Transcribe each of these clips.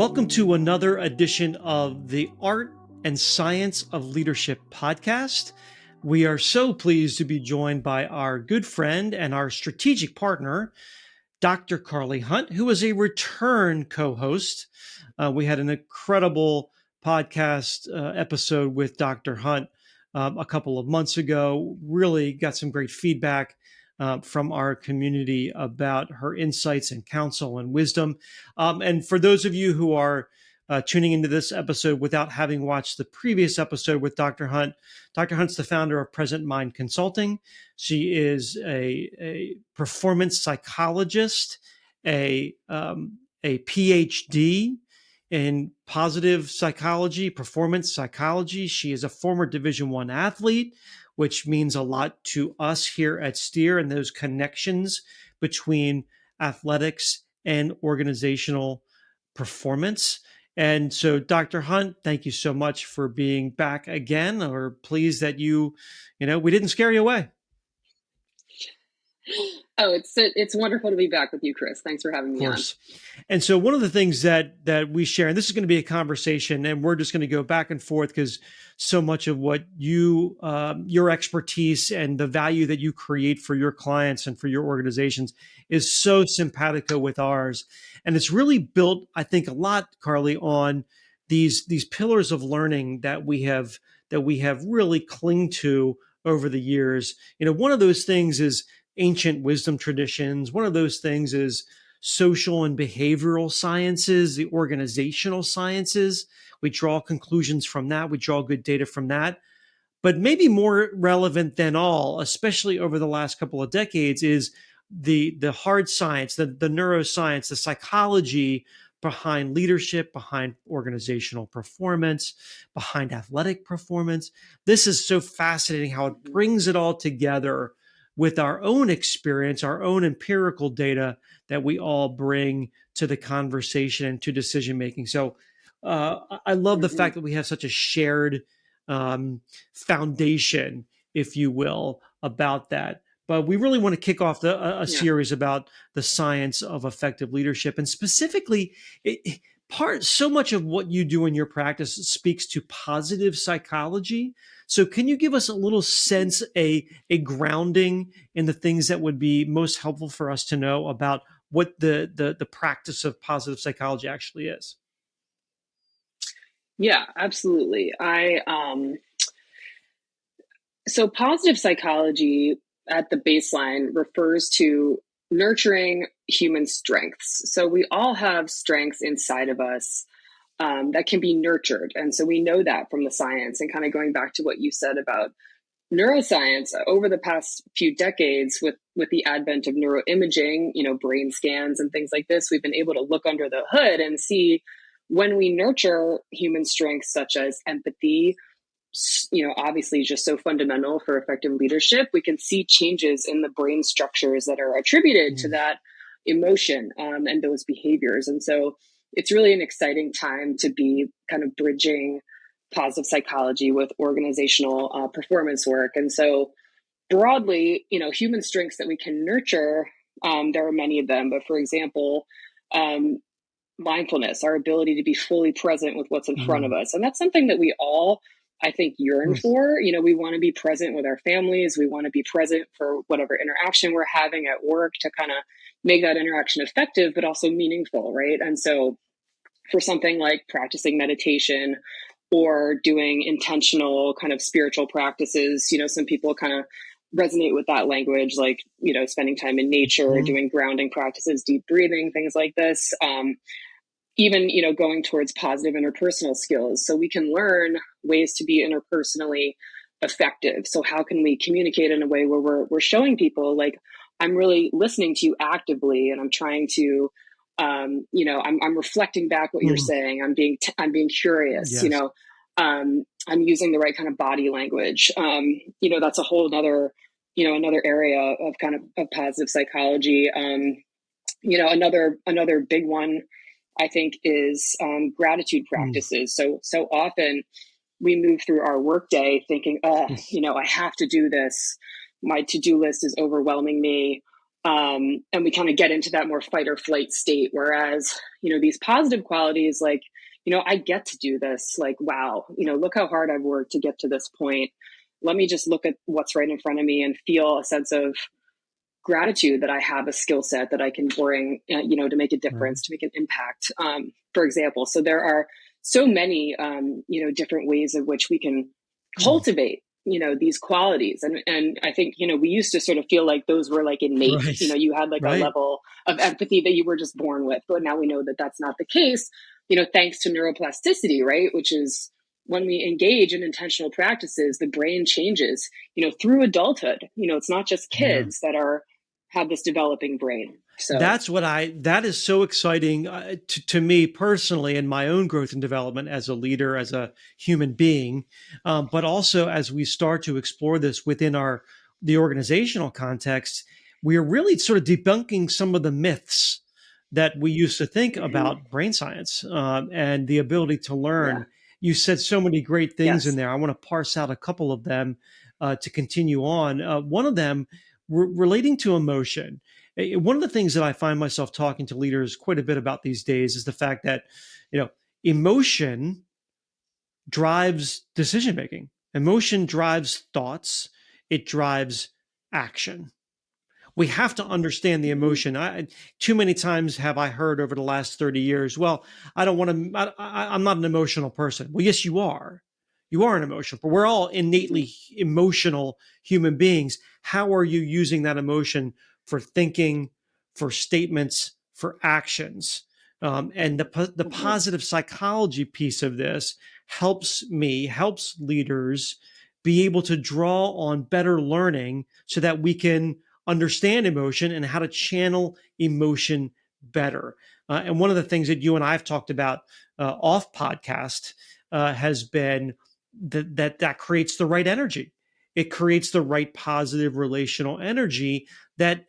Welcome to another edition of the Art and Science of Leadership podcast. We are so pleased to be joined by our good friend and our strategic partner, Dr. Carly Hunt, who is a return co-host. We had an incredible podcast episode with Dr. Hunt a couple of months ago. Really got some great feedback from our community about her insights and counsel and wisdom. And for those of you who are tuning into this episode without having watched the previous episode with Dr. Hunt, Dr. Hunt's the founder of Present Mind Consulting. She is a performance psychologist, a PhD in positive psychology, performance psychology. She is a former Division I athlete, which means a lot to us here at Steer, and those connections between athletics and organizational performance. And so, Dr. Hunt, thank you so much for being back again. We're pleased that we didn't scare you away. Oh, it's wonderful to be back with you, Chris. Thanks for having me on. And so one of the things that we share, and this is going to be a conversation, and we're just going to go back and forth because so much of what your expertise and the value that you create for your clients and for your organizations is so simpatico with ours. And it's really built, I think, a lot, Carly, on these pillars of learning that we have really clung to over the years. One of those things is ancient wisdom traditions. One of those things is social and behavioral sciences, the organizational sciences. We draw conclusions from that. We draw good data from that. But maybe more relevant than all, especially over the last couple of decades, is the hard science, the neuroscience, the psychology behind leadership, behind organizational performance, behind athletic performance. This is so fascinating how it brings it all together with our own experience, our own empirical data that we all bring to the conversation and to decision making. So I love the fact that we have such a shared foundation, if you will, about that. But we really want to kick off a series about the science of effective leadership, and specifically, so much of what you do in your practice speaks to positive psychology. So can you give us a little sense, a grounding in the things that would be most helpful for us to know about what the practice of positive psychology actually is? Yeah, absolutely. So positive psychology at the baseline refers to nurturing human strengths. So we all have strengths inside of us that can be nurtured. And so we know that from the science, and kind of going back to what you said about neuroscience over the past few decades with the advent of neuroimaging, brain scans and things like this, we've been able to look under the hood and see when we nurture human strengths such as empathy, obviously just so fundamental for effective leadership, we can see changes in the brain structures that are attributed to that emotion and those behaviors. And so it's really an exciting time to be kind of bridging positive psychology with organizational performance work. And so broadly, human strengths that we can nurture, there are many of them, but for example, mindfulness, our ability to be fully present with what's in front of us. And that's something that we all, I think, yearn for. We want to be present with our families. We want to be present for whatever interaction we're having at work to kind of make that interaction effective, but also meaningful, right? And so for something like practicing meditation or doing intentional kind of spiritual practices, some people kind of resonate with that language, like, spending time in nature, doing grounding practices, deep breathing, things like this. Even, going towards positive interpersonal skills. So we can learn ways to be interpersonally effective. So how can we communicate in a way where we're showing people, like, I'm really listening to you actively, and I'm trying to, I'm reflecting back what you're saying. I'm being curious, Yes. I'm using the right kind of body language. That's a whole other, another area of kind of positive psychology. Another big one, I think, is gratitude practices. So often we move through our workday thinking, I have to do this. My to-do list is overwhelming me. And we kind of get into that more fight or flight state. Whereas, these positive qualities, like, I get to do this. Like, wow, look how hard I've worked to get to this point. Let me just look at what's right in front of me and feel a sense of gratitude that I have a skill set that I can bring, to make a Right. difference, to make an impact, for example. So there are so many, different ways of which we can cultivate, these qualities. And I think, we used to sort of feel like those were like innate, Right. you had like a Right. level of empathy that you were just born with. But now we know that that's not the case, thanks to neuroplasticity, right? Which is when we engage in intentional practices, the brain changes, through adulthood. It's not just Yeah. kids that have this developing brain. So, That is so exciting to me personally in my own growth and development as a leader, as a human being, but also as we start to explore this within the organizational context, we are really sort of debunking some of the myths that we used to think mhm, about brain science and the ability to yeah, learn. You said so many great things in yes. there. I want to parse out a couple of them to continue on. One of them relating to emotion. One of the things that I find myself talking to leaders quite a bit about these days is the fact that, you know, emotion drives decision making. Emotion drives thoughts. It drives action. We have to understand the Mhm, emotion. Too many times have I heard over the last 30 years, well, I don't want to, I'm not an emotional person. Well, yes, you are. You are an emotional, but we're all mhm, innately emotional human beings. How are you using that emotion for thinking, for statements, for actions? And the mhm, positive psychology piece of this helps leaders be able to draw on better learning so that we can understand emotion and how to channel emotion better. And one of the things that you and I have talked about off podcast has been that creates the right energy. It creates the right positive relational energy that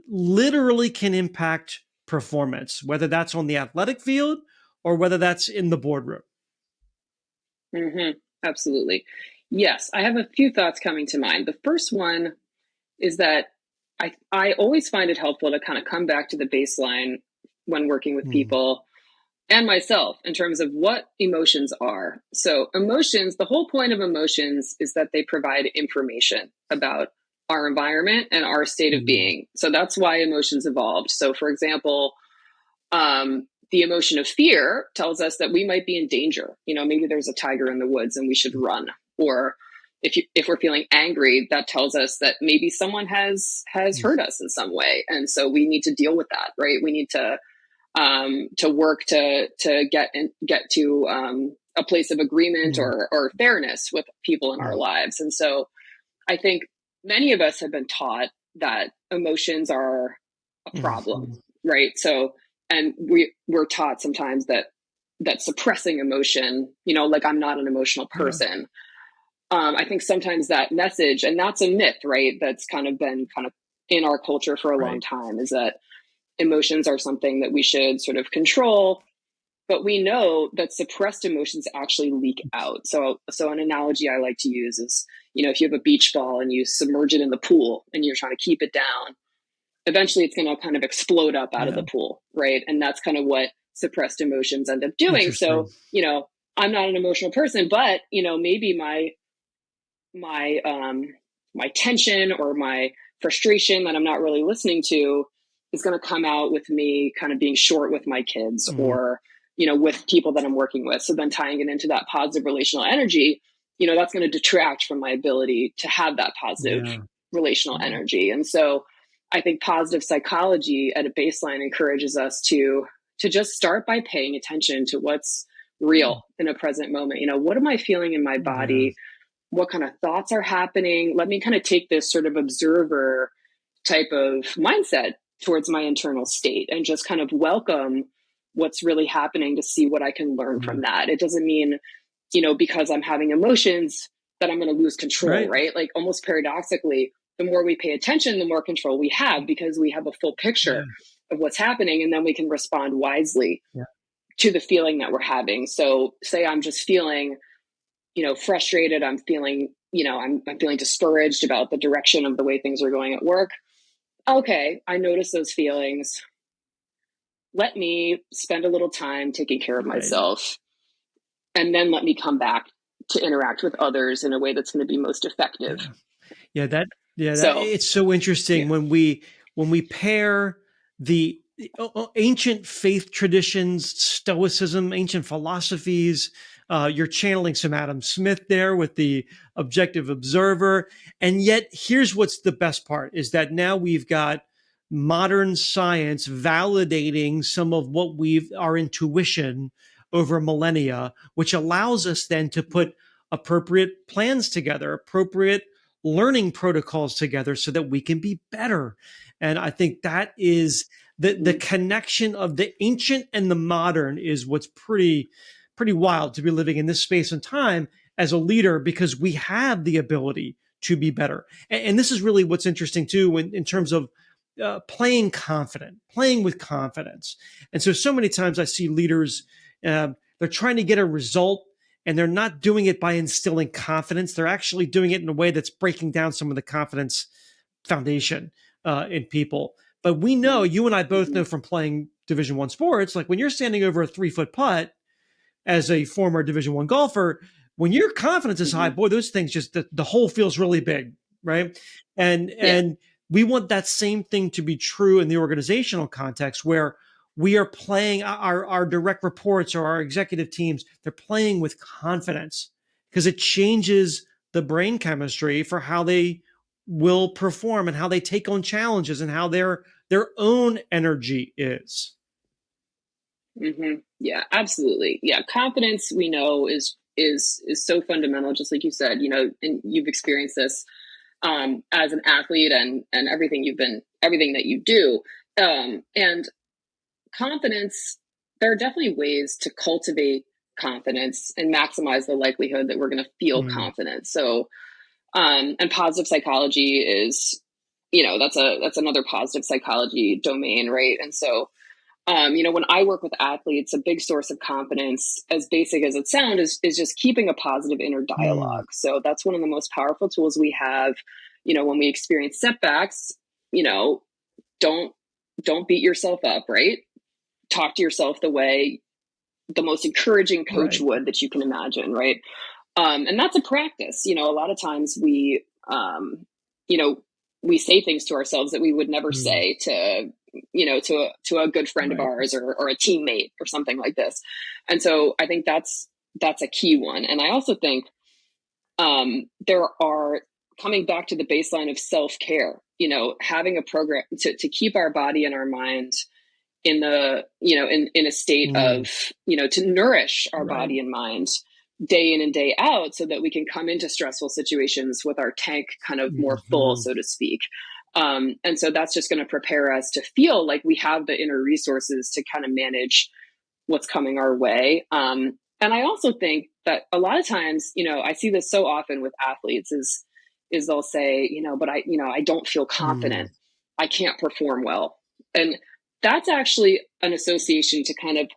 literally can impact performance, whether that's on the athletic field or whether that's in the boardroom. mhm, absolutely. Yes, I have a few thoughts coming to mind. The first one is that I always find it helpful to kind of come back to the baseline when working with Mm, people and myself in terms of what emotions are. So, emotions, the whole point of emotions is that they provide information about our environment and our state of mm, being. So, that's why emotions evolved. So, for example, the emotion of fear tells us that we might be in danger. Maybe there's a tiger in the woods and we should run. Or if we're feeling angry, that tells us that maybe someone has mm, hurt us in some way, and so we need to deal with that. Right? We need to work to get to a place of agreement mm, or fairness with people in our mm, lives. And so I think many of us have been taught that emotions are a mm, problem, mm. right? So, and we're taught sometimes that suppressing emotion, like I'm not an emotional Yeah, person. I think sometimes that message, and that's a myth, right? That's kind of been kind of in our culture for a long right. time, is that emotions are something that we should sort of control, but we know that suppressed emotions actually leak out. So an analogy I like to use is, if you have a beach ball and you submerge it in the pool and you're trying to keep it down, eventually it's going to kind of explode up out of Yeah, the pool, right? And that's kind of what suppressed emotions end up doing. interesting. So, I'm not an emotional person, but maybe my my tension or my frustration that I'm not really listening to is going to come out with me kind of being short with my kids Mhm. or with people that I'm working with. So then tying it into that positive relational energy, that's going to detract from my ability to have that positive Yeah, relational yeah, energy. And so I think positive psychology at a baseline encourages us to just start by paying attention to what's real in a present moment. What am I feeling in my yeah, body? What kind of thoughts are happening? Let me kind of take this sort of observer type of mindset towards my internal state and just kind of welcome what's really happening to see what I can learn yeah. from that. It doesn't mean, because I'm having emotions that I'm going to lose control, Right. right? Like almost paradoxically, the more we pay attention, the more control we have because we have a full picture Yeah, of what's happening and then we can respond wisely yeah. to the feeling that we're having. So, say I'm just feeling frustrated. I'm feeling, I'm feeling discouraged about the direction of the way things are going at work. okay, I notice those feelings. Let me spend a little time taking care of Right. myself, and then let me come back to interact with others in a way that's going to be most effective. Yeah. Yeah, that that So, it's so interesting yeah. when we pair the ancient faith traditions, Stoicism, ancient philosophies. You're channeling some Adam Smith there with the objective observer, and yet here's what's the best part is that now we've got modern science validating some of what we've our intuition over millennia, which allows us then to put appropriate plans together, appropriate learning protocols together so that we can be better. And I think that is the connection of the ancient and the modern is what's pretty wild to be living in this space and time as a leader because we have the ability to be better. And this is really what's interesting too in terms of playing confident, playing with confidence. And so many times I see leaders, they're trying to get a result and they're not doing it by instilling confidence. They're actually doing it in a way that's breaking down some of the confidence foundation in people. But we know, you and I both know from playing Division One sports, like when you're standing over a 3 foot putt as a former Division One golfer, when your confidence is high, boy, those things just the hole feels really big, right? And Yeah. and we want that same thing to be true in the organizational context where we are playing our direct reports or our executive teams, they're playing with confidence because it changes the brain chemistry for how they will perform and how they take on challenges and how their own energy is. Yeah, absolutely. Yeah, confidence we know is so fundamental. Just like you said, and you've experienced this as an athlete and everything that you do. And confidence, there are definitely ways to cultivate confidence and maximize the likelihood that we're going to feel Mm, confident. So, and positive psychology is, that's another positive psychology domain, right? And so, when I work with athletes, a big source of confidence, as basic as it sounds, is just keeping a positive inner mm, dialogue. So that's one of the most powerful tools we have. When we experience setbacks, you know, don't don't beat yourself up, right? Talk to yourself the way the most encouraging coach right. would that you can imagine, right? And that's a practice. A lot of times you know, we say things to ourselves that we would never Mm, say to a good friend of right. ours or a teammate or something like this. And so I think that's a key one. And I also think there are, coming back to the baseline of self-care, having a program to keep our body and our mind in the in a state Mm, of to nourish our right. body and mind day in and day out so that we can come into stressful situations with our tank kind of more full, Mhm. so to speak. And so that's just going to prepare us to feel like we have the inner resources to kind of manage what's coming our way. And I also think that a lot of times, I see this so often with athletes is they'll say, but I don't feel Mm, confident. I can't perform well. And that's actually an association to kind of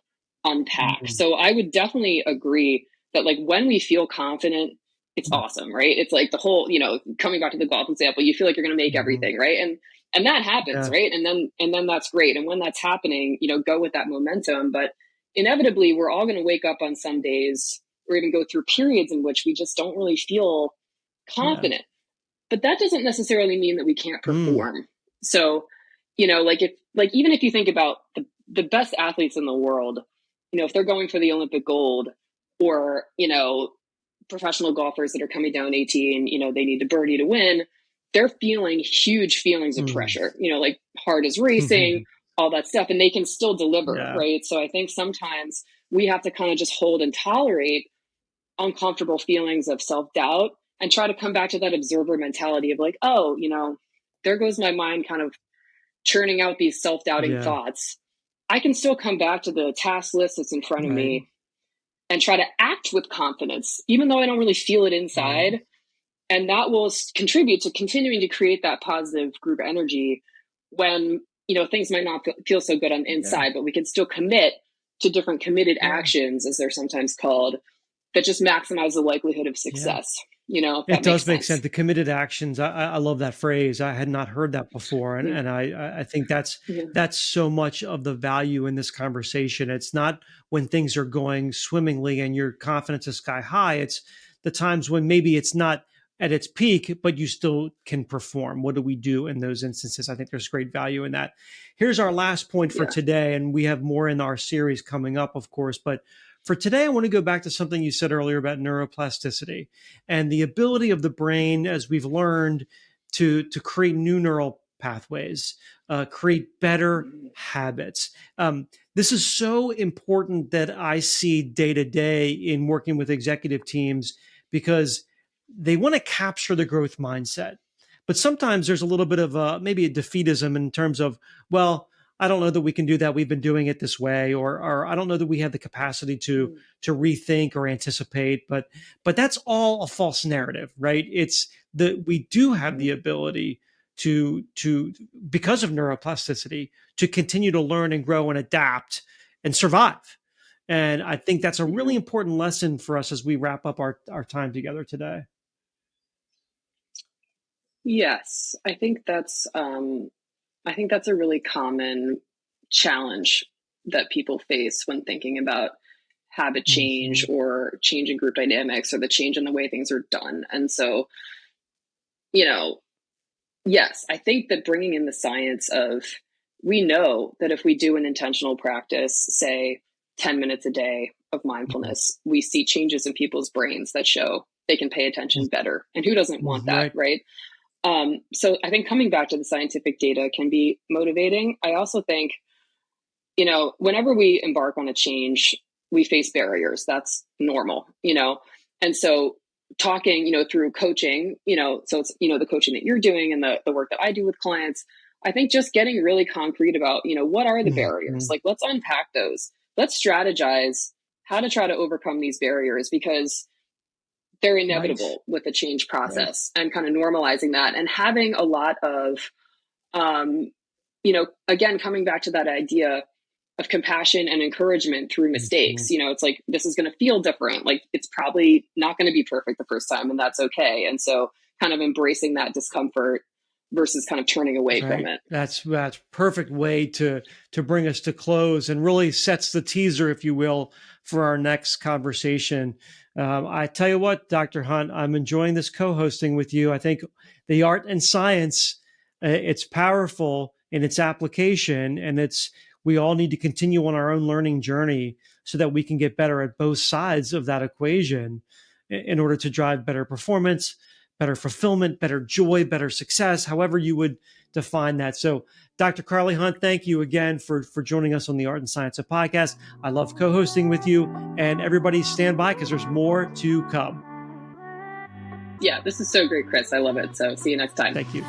unpack. mm, So I would definitely agree that like when we feel confident, it's awesome, right? It's like the whole, coming back to the golf example, you feel like you're going to make mhm. everything, right? And that happens, Yeah. right? And then that's great. And when that's happening, go with that momentum. But inevitably, we're all going to wake up on some days or even go through periods in which we just don't really feel Yeah. confident. But that doesn't necessarily mean that we can't Mm, perform. So, like even if you think about the best athletes in the world, if they're going for the Olympic gold or, professional golfers that are coming down 18, they need to birdie to win, they're feeling huge feelings of mm, pressure, like heart is racing, mhm. all that stuff, and they can still deliver, Yeah. right? So I think sometimes we have to kind of just hold and tolerate uncomfortable feelings of self doubt and try to come back to that observer mentality of like, oh, there goes my mind kind of churning out these self doubting Yeah. thoughts. I can still come back to the task list that's in front of Right. me and try to act with confidence, even though I don't really feel it Right. inside. And that will contribute to continuing to create that positive group energy when, things might not feel so good on the Yeah. inside, but we can still commit to different committed Yeah. actions, as they're sometimes called, that just maximize the likelihood of Yeah. success. if It that makes does make sense. sense. The committed actions. I love that phrase. I had not heard that before, and Yeah. I think that's Yeah. that's so much of the value in this conversation. It's not when things are going swimmingly and your confidence is sky high. It's the times when maybe it's not at its peak, but you still can perform. What do we do in those instances? I think there's great value in that. Here's our last point for Yeah. today, and we have more in our series coming up, of course. But for today, I want to go back to something you said earlier about neuroplasticity and the ability of the brain, as we've learned, to create new neural pathways, create better habits. This is so important that I see day to day in working with executive teams because they want to capture the growth mindset. But sometimes there's a little bit of maybe a defeatism in terms of, well, I don't know that we can do that. We've been doing it this way, or I don't know that we have the capacity to rethink or anticipate. But that's all a false narrative, right? It's that we do have the ability to because of neuroplasticity to continue to learn and grow and adapt and survive. And I think that's a really important lesson for us as we wrap up our time together today. Yes, I think that's a really common challenge that people face when thinking about habit change Mhm. or change in group dynamics or the change in the way things are done. And so, you know, yes, I think that bringing in the science of, we know that if we do an intentional practice, say 10 minutes a day of Mhm. mindfulness, we see changes in people's brains that show they can pay attention better. And who doesn't want Mhm. that, Right. right? So I think coming back to the scientific data can be motivating. I also think, whenever we embark on a change, we face barriers. That's normal. And so talking, through coaching, so it's, the coaching that you're doing and the work that I do with clients, I think just getting really concrete about, what are the barriers? Mhm. Like, let's unpack those. Let's strategize how to try to overcome these barriers because they're Right. inevitable with the change Right. process, and kind of normalizing that and having a lot of, um, again, coming back to that idea of compassion and encouragement through mistakes. Mhm. It's like, this is going to feel different. Like, it's probably not going to be perfect the first time, and that's okay. And so, kind of embracing that discomfort versus kind of turning away from Right. it. That's perfect way to bring us to close and really sets the teaser, if you will, for our next conversation. I tell you what, Dr. Hunt, I'm enjoying this co-hosting with you. I think the art and science, it's powerful in its application, and it's we all need to continue on our own learning journey so that we can get better at both sides of that equation in order to drive better performance, better fulfillment, better joy, better success, however you would define that. So, Dr. Carly Hunt, thank you again for joining us on the Art and Science of Podcast. I love co-hosting with you, and everybody stand by because there's more to come. Yeah, this is so great, Chris. I love it. So see you next time. Thank you.